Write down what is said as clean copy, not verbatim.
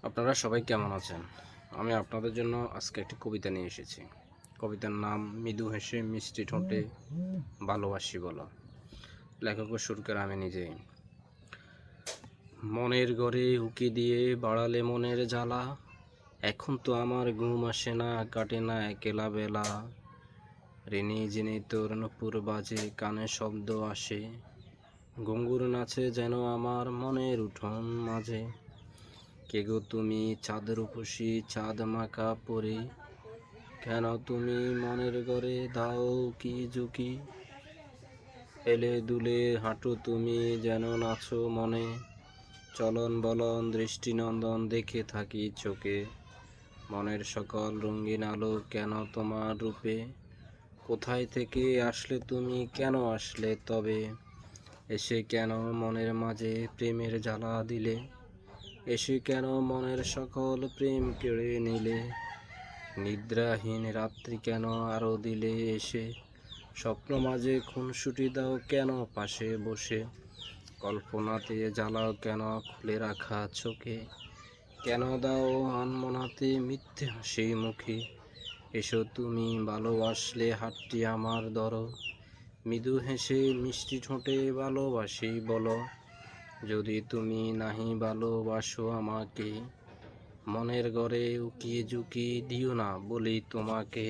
আপনারা সবাই কেমন আছেন? আমি আপনাদের জন্য আজকে একটি কবিতা নিয়ে এসেছি। কবিতার নাম মৃদু হেসে মিষ্টি ঠোঁটে ভালোবাসি বলো। লেখক ও সুরকার আমি নিজেই। মনের ঘরে উকি দিয়ে বাড়ালে মনের জ্বালা, এখন তো আমার ঘুম আসে না, কাটে না একলা বেলা। ঋণী যিনি তোর নূপুর বাজে, কানে শব্দ আসে, ঘুঙুর নাচে যেন আমার মনের উঠোন মাঝে। কে গো তুমি চাঁদ রূপসী চাঁদ মাখা পরে, কেন তুমি মনের ঘরে দাও কি ঝুঁকি? এলে দুলে হাঁটো তুমি যেন নাচো মনে, চলন বলন দৃষ্টিনন্দন দেখে থাকি চোখে। মনের সকল রঙিন আলো কেন তোমার রূপে, কোথায় থেকে আসলে তুমি কেন আসলে তবে? এসে কেন মনের মাঝে প্রেমের জ্বালা দিলে, এসে কেন মনের সকল প্রেম কেড়ে নিলে? নিদ্রাহীন রাত্রি কেন আরো দিলে এসে, স্বপ্ন মাঝে খুনসুটি দাও কেন পাশে বসে? কল্পনাতে জ্বালাও কেন খুলে রাখা চোখে, কেন দাও আনমনাতে মিথ্যে হাসি মুখে? এসো তুমি ভালোবাসলে হাতটি আমার ধরো, মৃদু হেসে মিষ্টি ঠোঁটে ভালোবাসি বলো। যদি তুমি নাহি ভালোবাসো আমাকে, মনের ঘরে উকি ঝুঁকি দিও না বলি তোমাকে।